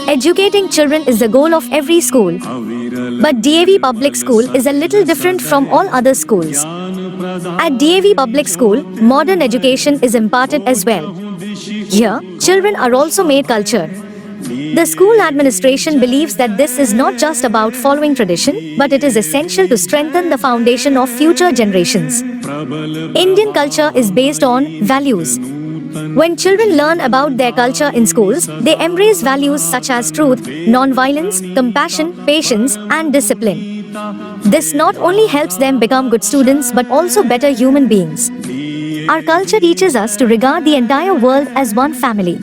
Educating children is the goal of every school. But DAV Public School is a little different from all other schools. At DAV Public School, modern education is imparted as well. Here, children are also made cultured. The school administration believes that this is not just about following tradition, but it is essential to strengthen the foundation of future generations. Indian culture is based on values. When children learn about their culture in schools, they embrace values such as truth, non-violence, compassion, patience, and discipline. This not only helps them become good students but also better human beings. Our culture teaches us to regard the entire world as one family.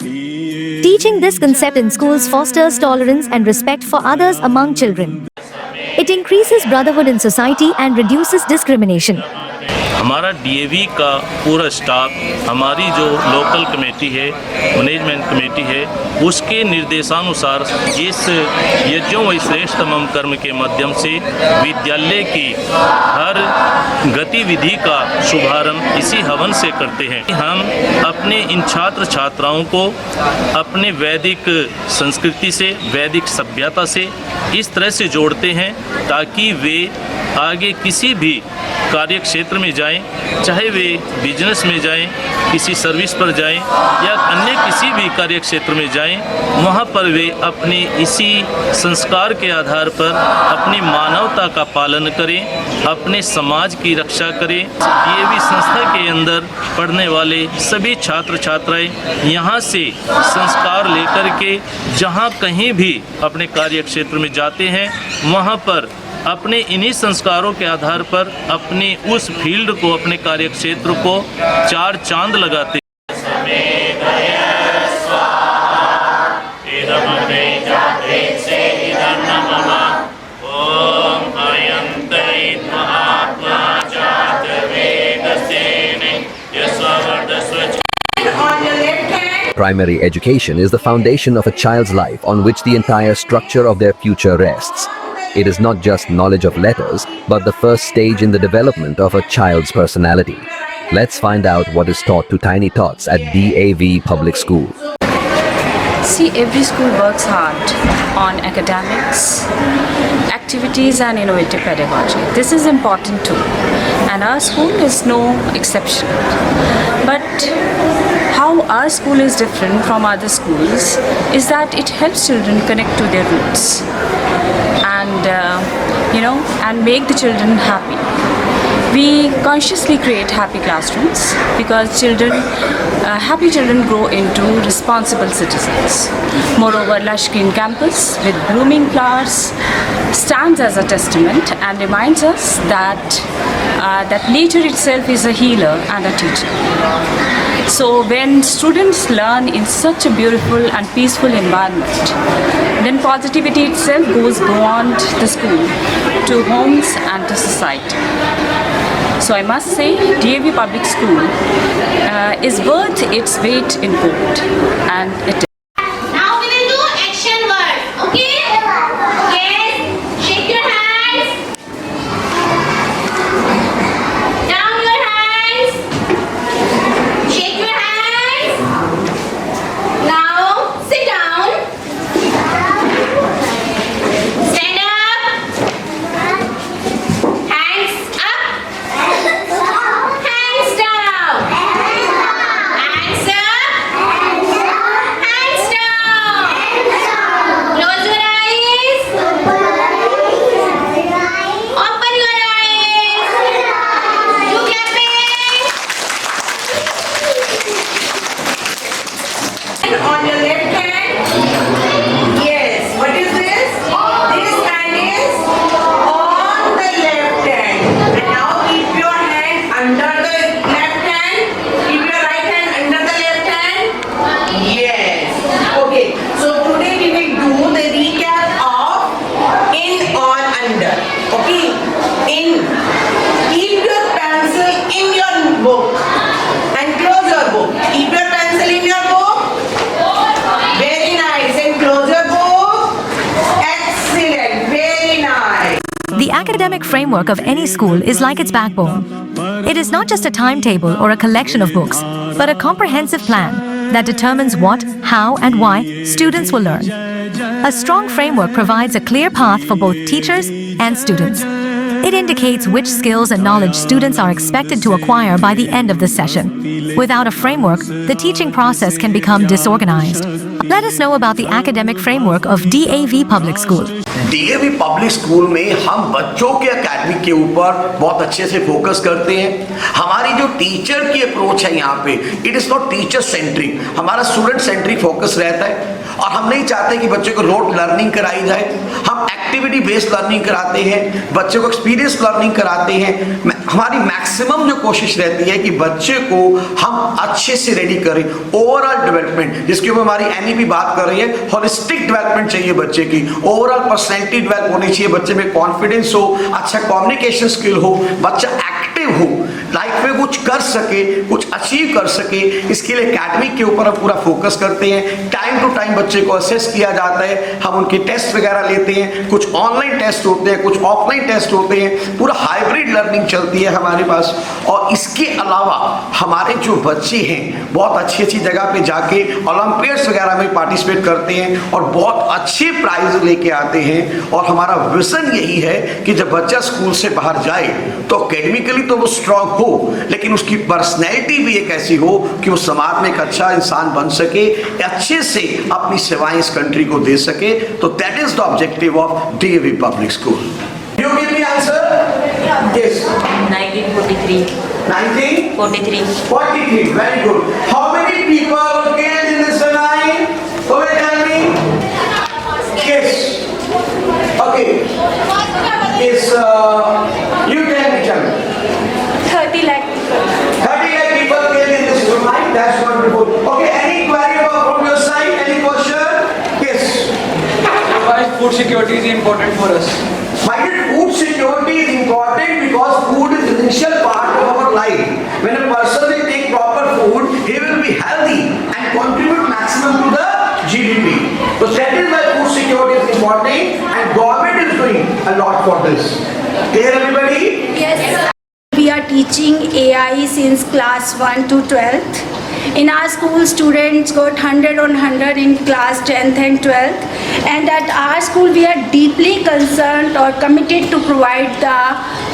Teaching this concept in schools fosters tolerance and respect for others among children. It increases brotherhood in society and reduces discrimination. हमारा DAV का पूरा staff, हमारी जो local committee है, management committee है, उसके निर्देशानुसार इस यज्ञों व श्रेष्ठतम कर्म के माध्यम से विद्यालय की हर गतिविधि का शुभारंभ इसी हवन से करते हैं। हम अपने इन छात्र छात्राओं को अपने वैदिक संस्कृति से, वैदिक सभ्यता से इस तरह से जोड़ते हैं ताकि वे आगे किसी भी कार्य क्षेत्र में जाएं, चाहे वे बिजनेस में जाएं, किसी सर्विस पर जाएं या अन्य किसी भी कार्य क्षेत्र में जाएं, वहां पर वे अपने इसी संस्कार के आधार पर अपनी मानवता का पालन करें, अपने समाज की रक्षा करें। डीएवी संस्था के अंदर पढ़ने वाले सभी छात्र छात्राएं यहां से संस्कार लेकर के जहां कहीं भी अपने कार्य क्षेत्र में जाते हैं, वहां पर अपने इन्हीं संस्कारों के आधार पर अपने उस फील्ड को, अपने कार्य क्षेत्र को चार चांद लगाते। Primary education is the foundation of a child's life on which the entire structure of their future rests. It is not just knowledge of letters, but the first stage in the development of a child's personality. Let's find out what is taught to tiny tots at DAV Public School. See, every school works hard on academics, activities and innovative pedagogy. This is important too, and our school is no exception. But how our school is different from other schools is that it helps children connect to their roots and make the children happy. We consciously create happy classrooms because happy children grow into responsible citizens. Moreover, lush green campus with blooming flowers stands as a testament and reminds us that nature itself is a healer and a teacher. So when students learn in such a beautiful and peaceful environment, then positivity itself goes beyond the school to homes and to society. So I must say, DAV Public School is worth its weight in gold, and it is. Now we will do action word, okay? Yes, shake your hands. Down your hands. Shake your hands. Now sit down. Stand up. Hands up. Hands down. Hands up. Hands down. Close your eyes. Open your eyes. Do clapping. On your left hand, yes. What is this? This hand is on the left hand. And now keep your hand under the left hand. Keep your right hand under the left hand. Yes. Okay. So today we will do the recap of in or under. Okay. In. Keep your pencil in your book and close your book. Keep your pencil in your book. Very nice. And close your book. Excellent. Very nice. The academic framework of any school is like its backbone. It It is not just a timetable or a collection of books, but a comprehensive plan that determines what, how, and why students will learn. A strong framework provides a clear path for both teachers and students. It indicates which skills and knowledge students are expected to acquire by the end of the session. Without a framework, the teaching process can become disorganized. Let us know about the academic framework of DAV Public School. DAV public school में हम बच्चों के academic के ऊपर बहुत अच्छे से focus करते हैं। हमारी जो टीचर की अप्रोच है यहाँ पे, it is not teacher centric, हमारा स्टूडेंट सेंट्रिक फोकस रहता है। और हम नहीं चाहते कि बच्चों को रोड लर्निंग कराई जाए, हम एक्टिविटी बेस्ड लर्निंग कराते हैं, बच्चों को एक्सपीरियंस लर्निंग कराते हैं। हमारी मैक्सिमम जो कोशिश रहती है कि बच्चे को हम अच्छे से रेडी करें, ओवरऑल डेवलपमेंट, जिसके ऊपर हमारी एनईपी बात कर रही है, होलिस्टिक डेवलपमेंट चाहिए बच्चे की, ओवरऑल पर्सनैलिटी डेवलप होनी चाहिए, बच्चे में कॉन्फिडेंस हो, अच्छा कम्युनिकेशन स्किल हो, बच्चा एक्टिव हो, लाइफ में कुछ कर सके, कुछ अचीव कर सके। इसके लिए एकेडमिक के ऊपर हम पूरा फोकस करते हैं। टाइम टू टाइम बच्चे को असेस किया जाता है, हम उनके टेस्ट वगैरह लेते हैं, कुछ ऑनलाइन टेस्ट होते हैं, कुछ ऑफलाइन टेस्ट होते हैं, पूरा हाइब्रिड लर्निंग चलती है हमारे पास। और इसके अलावा हमारे जो बच्चे हैं बहुत अच्छी अच्छी जगह पे जाके ओलंपियाड्स वगैरह में पार्टिसिपेट करते हैं और बहुत अच्छे प्राइज लेके आते हैं। और हमारा विजन यही है कि जब बच्चा स्कूल से बाहर जाए तो एकेडमिकली तो वो स्ट्रांग हो, लेकिन उसकी पर्सनैलिटी भी एक ऐसी हो कि वो समाज में एक अच्छा इंसान बन सके, अच्छे से अपनी सेवाएं इस कंट्री को दे सके। तो that is the objective of DAV public school. You give me answer? Yes. 1943. 1943. 43. Very good. How many people were killed in this line? Who will tell me? Yes. Okay. Yes. You tell me. 30 lakh people. 30 lakh people killed in this line. That's wonderful. Okay. Any query from your side? Any question? Yes. Why food security is important for us? Why did food security is important? Because food is essential part of our life. When a person will take proper food, he will be healthy and contribute maximum to the GDP. So that is why food security is important, and government is doing a lot for this. Clear, everybody? Yes, sir. We are teaching AI since class 1 to 12th. In our school, students got 100 on 100 in class 10th and 12th. And at our school, we are deeply concerned or committed to provide the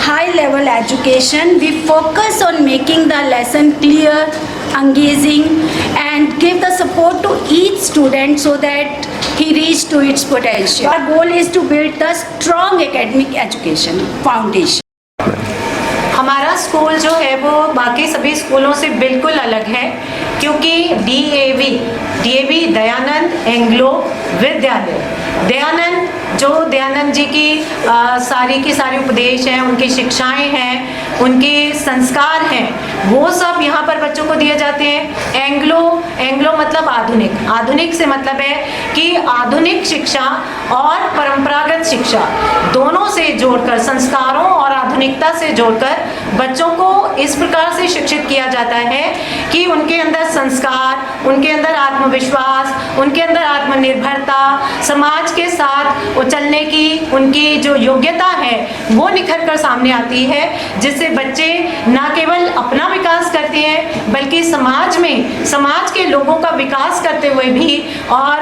high-level education. We focus on making the lesson clear, engaging, and give the support to each student so that he reach to its potential. Our goal is to build the strong academic education foundation. हमारा school जो है वो बाकी सभी स्कूलों से बिल्कुल अलग है, क्योंकि DAV दयानंद एंग्लो विद्यालय, दयानंद जी की सारी की सारी उपदेश हैं, उनकी शिक्षाएं हैं, उनके संस्कार हैं, वो सब यहाँ पर बच्चों को दिए जाते हैं। एंग्लो मतलब आधुनिक से मतलब है कि आधुनिक शिक्षा और परंपरागत शिक्षा दोनों से जोड़कर, संस्कारों और आधुनिकता से जोड़कर बच्चों को इस प्रकार से शिक्षित किया जाता है कि उनके अंदर संस्कार, उनके अंदर आत्मविश्वास, उनके अंदर आत्मनिर्भरता, समाज के साथ चलने की उनकी जो योग्यता है वो निखर कर सामने आती है, जिससे बच्चे न केवल अपना विकास करते हैं बल्कि समाज के लोगों का विकास करते हुए भी और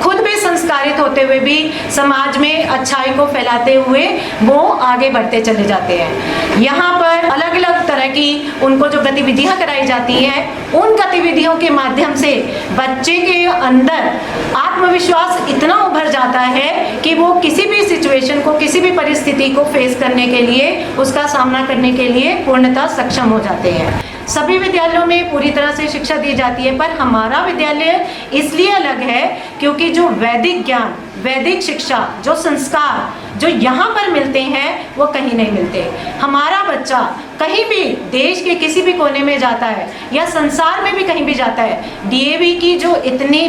खुद भी संस्कारित होते हुए भी समाज में अच्छाई को फैलाते हुए वो आगे बढ़ते चले जाते हैं। यहाँ पर अलग अलग तरह की उनको जो गतिविधियाँ कराई जाती हैं, उन गतिविधियों के माध्यम से बच्चे के अंदर आत्मविश्वास इतना उभर जाता है कि वो किसी भी सिचुएशन को, किसी भी परिस्थिति को फेस करने के लिए, उसका सामना करने के लिए पूर्णतः सक्षम हो जाते हैं। सभी विद्यालयों में पूरी तरह से शिक्षा दी जाती है, पर हमारा विद्यालय इसलिए अलग है क्योंकि जो वैदिक ज्ञान, वैदिक शिक्षा, जो संस्कार जो यहाँ पर मिलते हैं वो कहीं नहीं मिलते। हमारा बच्चा कहीं भी देश के किसी भी कोने में जाता है या संसार में भी कहीं भी जाता है, DAV की जो इतनी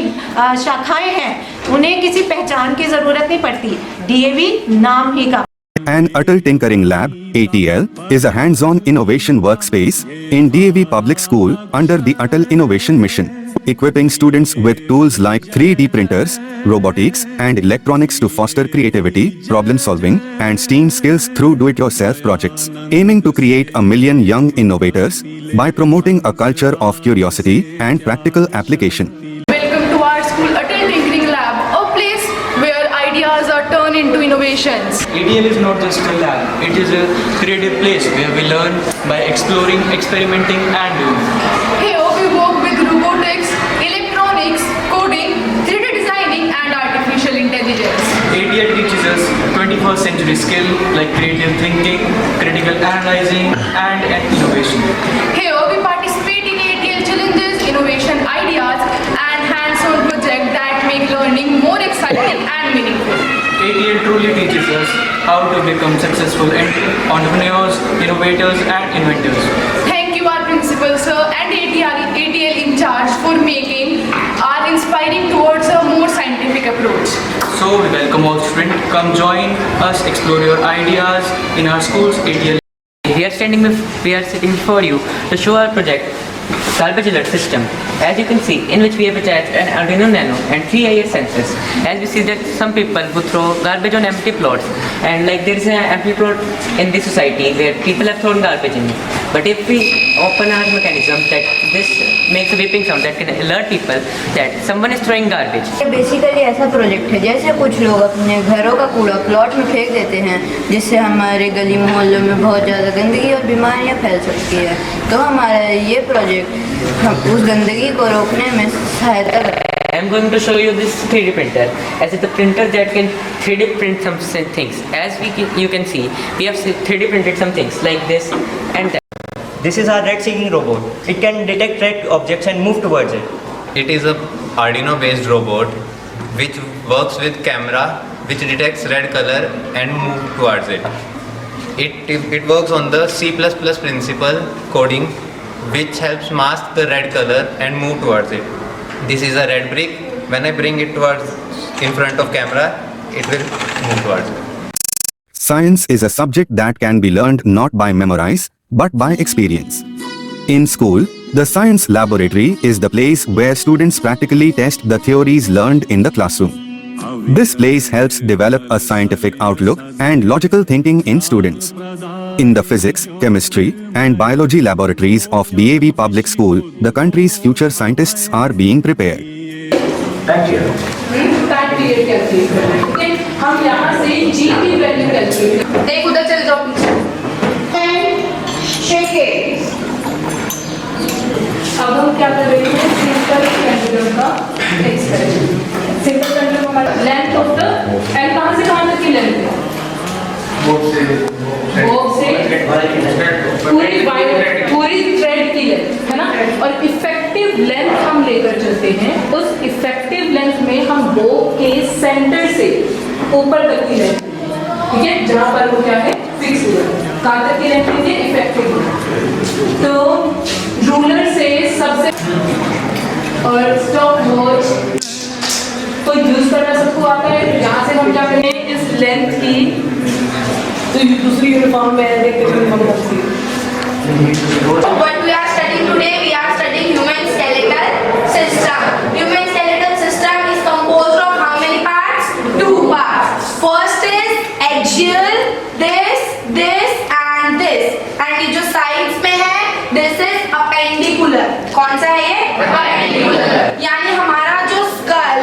शाखाएं हैं उन्हें किसी पहचान की जरूरत नहीं पड़ती, DAV नाम ही का। An Atal Tinkering Lab, ATL, is a hands-on innovation workspace in DAV Public School under the Atal Innovation Mission. equipping students with tools like 3D printers, robotics, and electronics to foster creativity, problem solving, and STEAM skills through do-it-yourself projects, aiming to create 1 million young innovators by promoting a culture of curiosity and practical application. Welcome to our school Atal Tinkering Lab, a place where ideas are turned into innovations. ATL is not just a lab, it is a creative place where we learn by exploring, experimenting and doing. Here we work with robotics, electronics, coding, 3D designing and artificial intelligence. ATL teaches us 21st century skill like creative thinking, critical analyzing and innovation. Here we participate in ATL challenges, innovation ideas and hands-on projects that make learning more exciting and meaningful. ATL truly teaches us how to become successful entrepreneurs, innovators and inventors. Thank you our principal sir and ATL in charge for making our inspiring towards a more scientific approach. So we welcome all students, come join us, explore your ideas in our school's ATL. We are sitting before you to show our project, Garbage Alert System. As you can see, in which we have attached an Arduino Nano and 3 IS sensors. As we see that some people who throw garbage on empty plots, and like there is an empty plot in the society where people have thrown garbage in it. But if we open our mechanism that this makes a beeping sound that can alert people that someone is throwing garbage. Basically ऐसा project है जैसे कुछ लोग अपने घरों का कूड़ा plot में फेंक देते हैं, जिससे हमारे गली मोहल्लों में बहुत ज़्यादा गंदगी और बीमारियां फैल सकती है। तो हमारा ये प्रोजेक्ट हम उस गंदगी को रोकने में सहायता करता है। I'm going to show you this 3D printer. As it's a printer that can 3D print some things. As you can see, we have 3D printed some things like this and that. This is our red seeking robot. It can detect red objects and move towards it. It is a Arduino based robot which works with camera which detects red color and move towards it. It works on the C++ principle coding which helps mask the red color and move towards it. This is a red brick. When I bring it towards in front of camera, it will move towards it. Science is a subject that can be learned not by memorize, but by experience. In school, the science laboratory is the place where students practically test the theories learned in the classroom. This place helps develop a scientific outlook and logical thinking in students. In the physics, chemistry, and biology laboratories of DAV Public School, the country's future scientists are being prepared. हम यहाँ से G की value calculate एक उधर चले जाओ पीछे अब हम क्या कर रहे हैं सिंपल पेंडुलम का एक्सपेरिमेंट सिंपल पेंडुलम हमारा लेंथ ऑफ द एंड कहाँ से कहाँ तक की लेंथ है पूरी थ्रेड की लेंथ है ना और इफेक्टिव लेंथ हम लेकर चलते हैं उस इफेक्टिव लेंथ में हम बो के सेंटर से ऊपर तक की लेंथ ठीक है जहाँ पर वो क्या है फिक्स हुआ कहाँ तक की लेंथ लीजिए इफेक्टिव तो रूलर से सबसे और स्टॉप वॉच को यूज करना सबको आता है यहाँ से हम क्या करें इस लेंथ की तो दूसरी यूनिफॉर्म में देखते हैं uniform What we are studying today, we are studying human skeletal system. Human skeletal system is composed of how many parts? 2 parts. First is axial, this and this. And ये जो sides में है, this is appendicular. कौन सा है ये? Appendicular. यानी हमारा जो skull,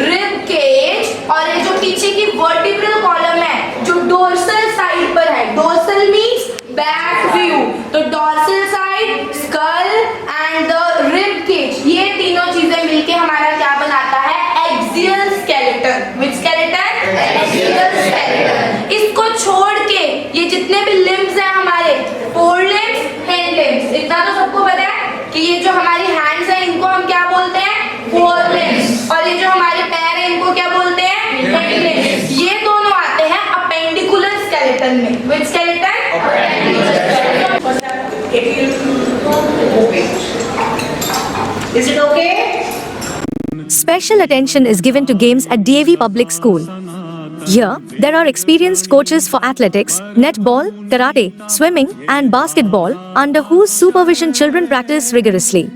rib cage और ये जो पीछे की vertebral column है, जो dorsal side पर है. Dorsal means back view. तो dorsal side, skull and the rib cage ये तीनों चीजें मिलके हमारा क्या बनाता है axial skeleton. Which skeleton? Axial skeleton. इसको छोड़ के ये जितने भी limbs हैं हमारे forelimbs, hindlimbs इतना तो सबको पता है कि ये जो हमारी hands हैं इनको हम क्या बोलते हैं forelimbs और ये जो हमारे पैर हैं इनको क्या बोलते हैं hindlimbs. ये दोनों आते हैं appendicular skeleton में. Which skeleton? Is it okay? Special attention is given to games at DAV Public School. Here, there are experienced coaches for athletics, netball, karate, swimming, and basketball, under whose supervision children practice rigorously.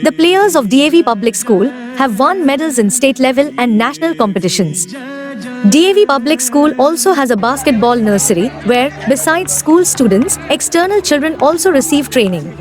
The players of DAV Public School have won medals in state level and national competitions. DAV Public School also has a basketball nursery where, besides school students, external children also receive training.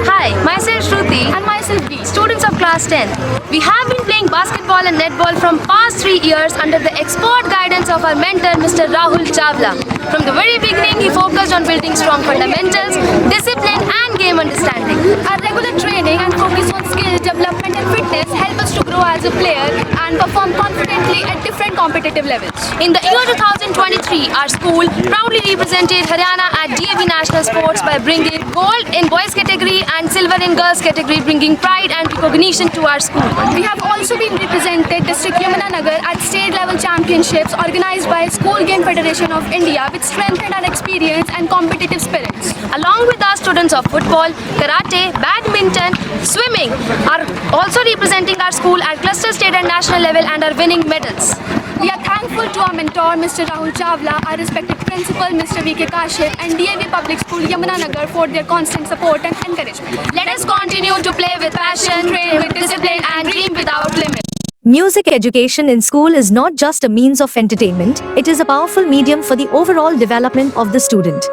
Hi, myself Shruti and myself B, students of class 10. We have been playing basketball and netball from past 3 years under the expert guidance of our mentor Mr. Rahul Chavla. From the very beginning, he focused on building strong fundamentals, discipline and game understanding. Our regular training and focus on skill development and fitness help us to grow as a player and perform confidently at different competitive levels. In the year 2023, our school proudly represented Haryana at DAV National Sports by bringing gold in boys category and silver in girls category, bringing pride and recognition to our school. We have also been represented District Yamunanagar at state level championships organized by School Game Federation of India with strength and experience and competitive spirits. Along with our students of football, karate, badminton, swimming are also representing our school at cluster state and national level and are winning medals. We are thankful to our mentor Mr. Rahul Chavla, our respected principal Mr. V.K. Kashif and DAV Public School Yamunanagar for their constant support and encouragement. Let us continue to play with passion, train with discipline and dream without limit. Music education in school is not just a means of entertainment, it is a powerful medium for the overall development of the student.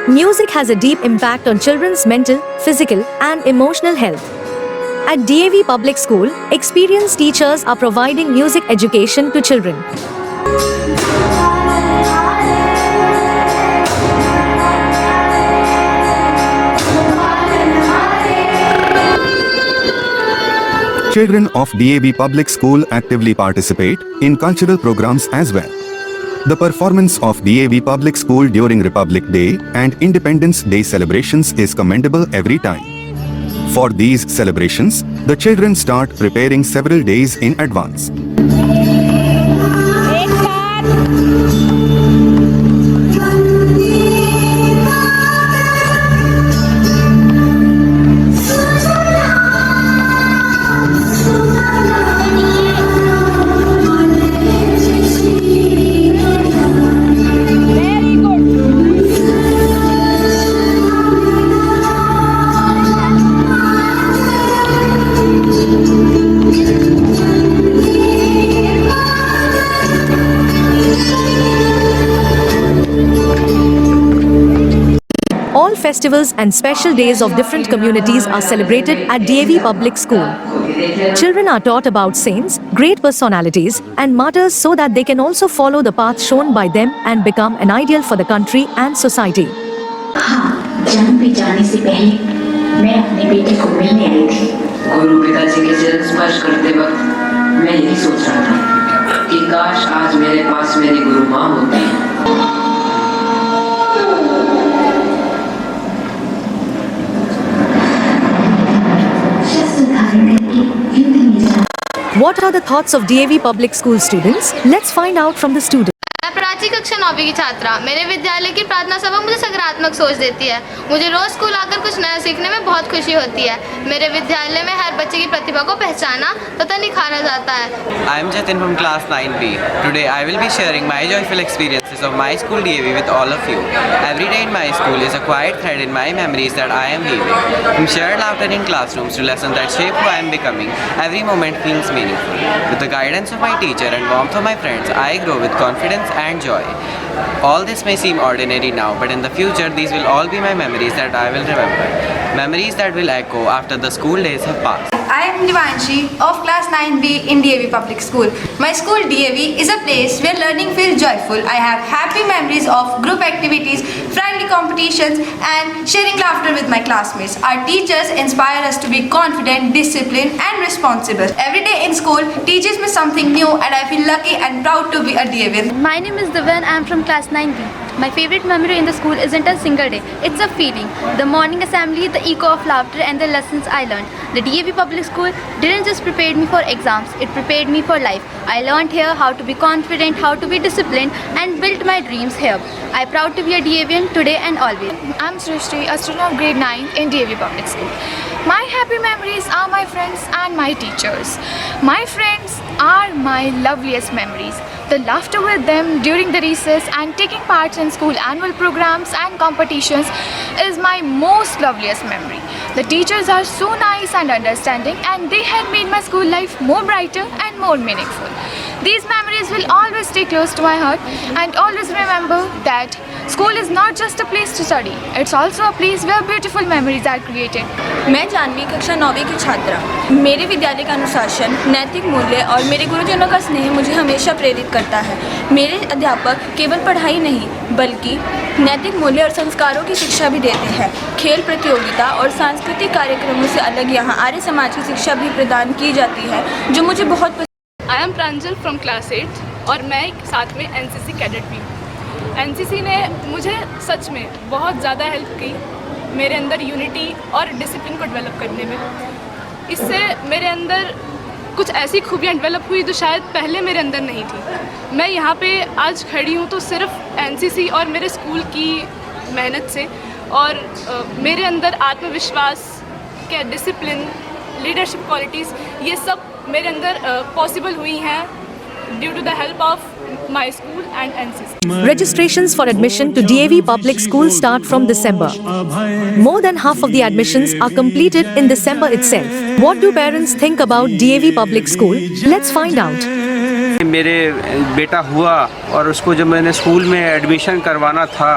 Music has a deep impact on children's mental, physical, and emotional health. At DAV Public School, experienced teachers are providing music education to children. Children of DAV Public School actively participate in cultural programs as well. The performance of DAV Public School during Republic Day and Independence Day celebrations is commendable every time. For these celebrations, the children start preparing several days in advance. All festivals and special days of different communities are celebrated at DAV Public School. Children are taught about saints, great personalities, and martyrs so that they can also follow the path shown by them and become an ideal for the country and society. जन्म पे जाने से पहले मैं अपने बेटे को मिलने आई थी। गुरु पिताजी के चरण स्पर्श करते वक्त मैं यही सोच रहा था कि काश आज मेरे पास मेरी गुरु माँ होती। What are the thoughts of DAV Public School students? Let's find out from the student. मैं प्राची कक्षा 9वीं की छात्रा। मेरे विद्यालय की प्रार्थना सभा मुझे सकारात्मक सोच देती है। मुझे रोज स्कूल आकर कुछ नया सीखने में बहुत खुशी होती है। मेरे विद्यालय में हर बच्चे की प्रतिभा को पहचाना तथा निखारा जाता है। I am Jatin from class 9B. Today I will be sharing my joyful experiences of my school DAV with all of you. Every day in my school is a quiet thread in my memories that I am weaving. From shared laughter in classrooms to lessons that shape who I am becoming, every moment feels meaningful. With the guidance of my teacher and warmth of my friends, I grow with confidence and joy. All this may seem ordinary now, but in the future these will all be my memories that I will remember. Memories that will echo after the school days have passed. I am Divanshi of class 9B in DAV Public School. My school DAV is a place where learning feels joyful. I have happy memories of group activities, friendly competitions and sharing laughter with my classmates. Our teachers inspire us to be confident, disciplined and responsible. Every day in school teaches me something new and I feel lucky and proud to be a DAVian. My name is Divan. I am from class 9B. My favorite memory in the school isn't a single day, it's a feeling. The morning assembly, the echo of laughter and the lessons I learned. The DAV Public School didn't just prepare me for exams, it prepared me for life. I learned here how to be confident, how to be disciplined and built my dreams here. I'm proud to be a DAVian today and always. I'm Srishti, a student of grade 9 in DAV Public School. My happy memories are my friends and my teachers. My friends are my loveliest memories. The laughter with them during the recess and taking part in school annual programs and competitions is my most loveliest memory. The teachers are so nice and understanding, and they had made my school life more brighter and more meaningful. These memories will always stay close to my heart, and always remember that school is not just a place to study, it's also a place where beautiful memories are created. मैं जानवी कक्षा 9वीं की छात्रा। मेरे विद्यालय का अनुशासन, नैतिक मूल्य और मेरे गुरुजनों का स्नेह मुझे हमेशा प्रेरित करता है। मेरे अध्यापक केवल पढ़ाई नहीं बल्कि नैतिक मूल्य और संस्कारों की शिक्षा भी देते हैं। खेल प्रतियोगिता और सांस्कृतिक कार्यक्रमों से अलग यहाँ आर्य समाज की शिक्षा भी प्रदान की जाती है, जो मुझे बहुत पसंद। I am Pranjal from class 8 और मैं साथ में एनसीसी कैडेट भी हूँ। एनसीसी ने मुझे सच में बहुत ज़्यादा हेल्प की मेरे अंदर यूनिटी और डिसिप्लिन को डेवलप करने में। इससे मेरे अंदर कुछ ऐसी खूबियाँ डेवलप हुई जो शायद पहले मेरे अंदर नहीं थी। मैं यहाँ पे आज खड़ी हूँ तो सिर्फ एनसीसी और मेरे स्कूल की मेहनत से, और मेरे अंदर आत्मविश्वास के डिसिप्लिन, लीडरशिप क्वालिटीज़, ये सब मेरे अंदर पॉसिबल हुई हैं due to the help of my school and NCC. Registrations for admission to DAV Public School start from December. More than half of the admissions are completed in December itself. What do parents think about DAV Public School? Let's find out. मेरे बेटा हुआ और उसको जब मैंने school में admission करवाना था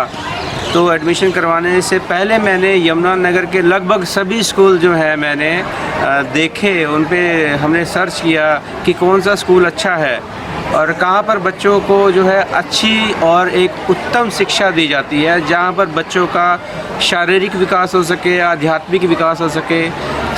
तो एडमिशन करवाने से पहले मैंने यमुना नगर के लगभग सभी स्कूल जो है मैंने देखे, उन पे हमने सर्च किया कि कौन सा स्कूल अच्छा है और कहाँ पर बच्चों को जो है अच्छी और एक उत्तम शिक्षा दी जाती है, जहाँ पर बच्चों का शारीरिक विकास हो सके, आध्यात्मिक विकास हो सके,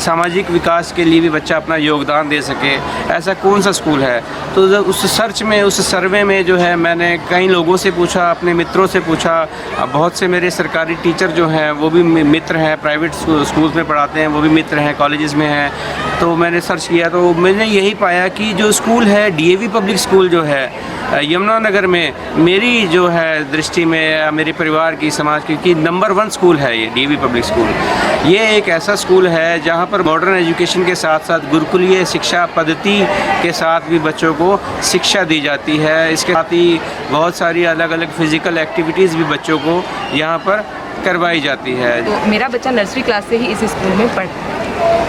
सामाजिक विकास के लिए भी बच्चा अपना योगदान दे सके, ऐसा कौन सा स्कूल है। तो उस सर्च में, उस सर्वे में जो है मैंने कई लोगों से पूछा, अपने मित्रों से पूछा। बहुत से मेरे सरकारी टीचर जो हैं वो भी मित्र हैं, प्राइवेट स्कूल्स में पढ़ाते हैं, वो भी मित्र हैं, कॉलेजेस में हैं। तो मैंने सर्च किया तो मैंने यही पाया कि जो स्कूल है DAV पब्लिक स्कूल जो है यमुना नगर में, मेरी जो है दृष्टि में, मेरे परिवार की, समाज की नंबर 1 स्कूल है ये DAV पब्लिक स्कूल। ये एक ऐसा स्कूल है जहाँ पर मॉडर्न एजुकेशन के साथ साथ गुरुकुलीय शिक्षा पद्धति के साथ भी बच्चों को शिक्षा दी जाती है। इसके साथ ही बहुत सारी अलग अलग फिजिकल एक्टिविटीज़ भी बच्चों को यहाँ पर करवाई जाती है। तो मेरा बच्चा नर्सरी क्लास से ही इस स्कूल में पढ़ता है,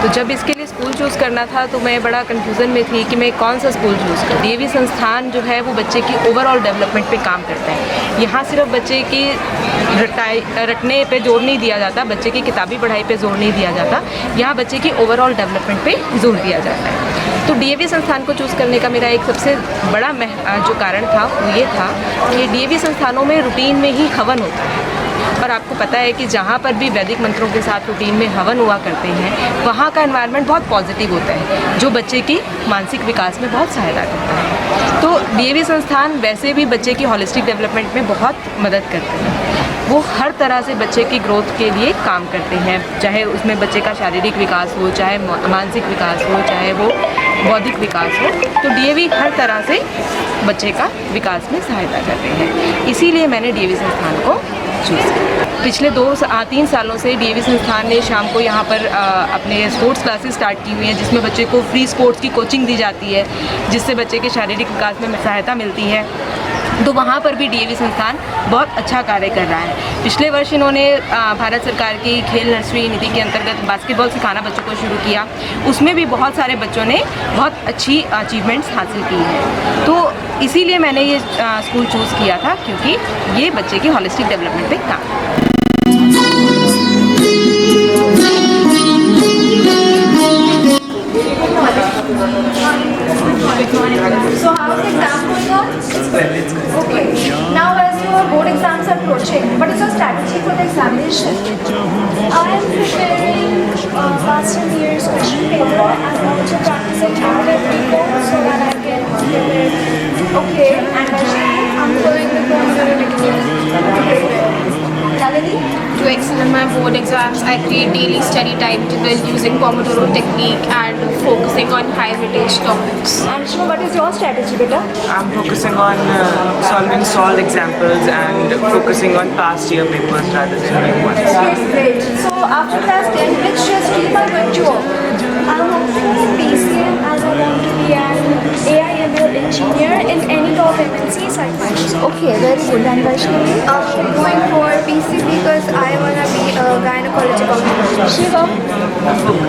तो जब इसके लिए स्कूल चूज़ करना था तो मैं बड़ा कन्फ्यूज़न में थी कि मैं कौन सा स्कूल चूज़ करूँ। DAV संस्थान जो है वो बच्चे की ओवरऑल डेवलपमेंट पे काम करता है। यहाँ सिर्फ बच्चे की रटने पे जोर नहीं दिया जाता, बच्चे की किताबी पढ़ाई पे जोर नहीं दिया जाता, यहाँ बच्चे की ओवरऑल डेवलपमेंट पे जोर दिया जाता है। तो DAV संस्थान को चूज़ करने का मेरा एक सबसे बड़ा जो कारण था वो ये था कि DAV संस्थानों में रूटीन में ही हवन होता है, और आपको पता है कि जहाँ पर भी वैदिक मंत्रों के साथ रूटीन में हवन हुआ करते हैं वहाँ का एनवायरनमेंट बहुत पॉजिटिव होता है, जो बच्चे की मानसिक विकास में बहुत सहायता करता है। तो DAV संस्थान वैसे भी बच्चे की होलिस्टिक डेवलपमेंट में बहुत मदद करते हैं। वो हर तरह से बच्चे की ग्रोथ के लिए काम करते हैं, चाहे उसमें बच्चे का शारीरिक विकास हो, चाहे मानसिक विकास हो, चाहे वो बौद्धिक विकास हो। तो DAV हर तरह से बच्चे का विकास में सहायता करते हैं। इसीलिए मैंने DAV संस्थान को चूज़ किया। पिछले 2-3 सालों से DAV संस्थान ने शाम को यहाँ पर अपने स्पोर्ट्स क्लासेस स्टार्ट की हुई हैं, जिसमें बच्चे को फ्री स्पोर्ट्स की कोचिंग दी जाती है, जिससे बच्चे के शारीरिक विकास में सहायता मिलती है। तो वहाँ पर भी DAV संस्थान बहुत अच्छा कार्य कर रहा है। पिछले वर्ष इन्होंने भारत सरकार की खेल नर्सरी नीति के अंतर्गत बास्केटबॉल सिखाना बच्चों को शुरू किया, उसमें भी बहुत सारे बच्चों ने बहुत अच्छी अचीवमेंट्स हासिल की हैं। तो इसीलिए मैंने ये स्कूल चूज़ किया था, क्योंकि ये बच्चे की होलिस्टिक डेवलपमेंट पे काम करता है। So how is the exam going on? Okay. Now as your board exams are approaching, what is your strategy for the examination? I am preparing past 10 years question paper and also practicing hard every course so that I can get it. Okay. And I'm following the Pomodoro technique. To excel in my board exams, I create daily study timetable using Pomodoro technique and focusing on high weightage topics. Anshul, what is your strategy, beta? I'm focusing on solving solved examples and focusing on past year papers rather than new ones. Yes, great. So after class 10, which stream are going to opt? I want to be PCM as I want to be an AI/ML engineer in any top MNC you go?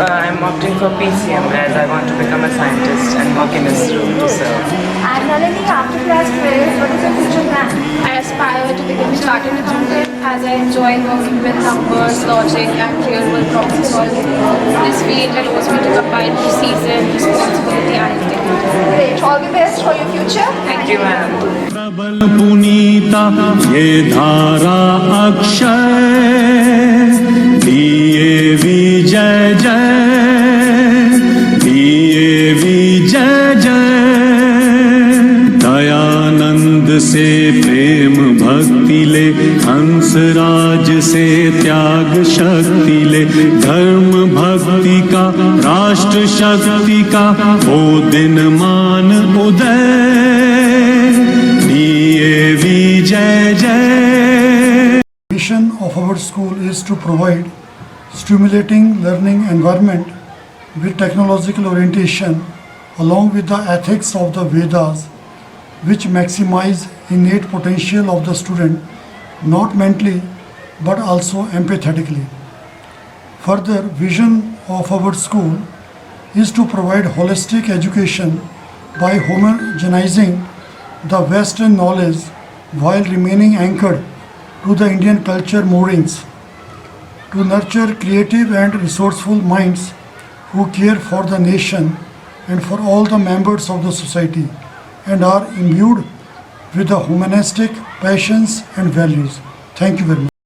I'm opting for PCM as I want to become a scientist and work in this room to serve. And Nalini, after class 12, what is your future plan? I aspire to become a chartered accountant as I enjoy working with numbers, logic and real-world problem solving. This field allows me to combine precision, responsibility and integrity. Great. All the best for your future. Thank you, ma'am. प्रबल पुनीता ये धारा अक्षय दिए विजय जय दिए विजय जय दयानंद से प्रेम भक्ति ले हंसराज से त्याग शक्ति ले धर्म भक्ति का राष्ट्र शक्ति का वो दिन मान उदय The mission of our school is to provide stimulating learning environment with technological orientation along with the ethics of the Vedas, which maximize innate potential of the student not mentally but also empathetically. Further, vision of our school is to provide holistic education by homogenizing the Western knowledge while remaining anchored to the Indian culture moorings, to nurture creative and resourceful minds who care for the nation and for all the members of the society and are imbued with the humanistic passions and values. Thank you very much.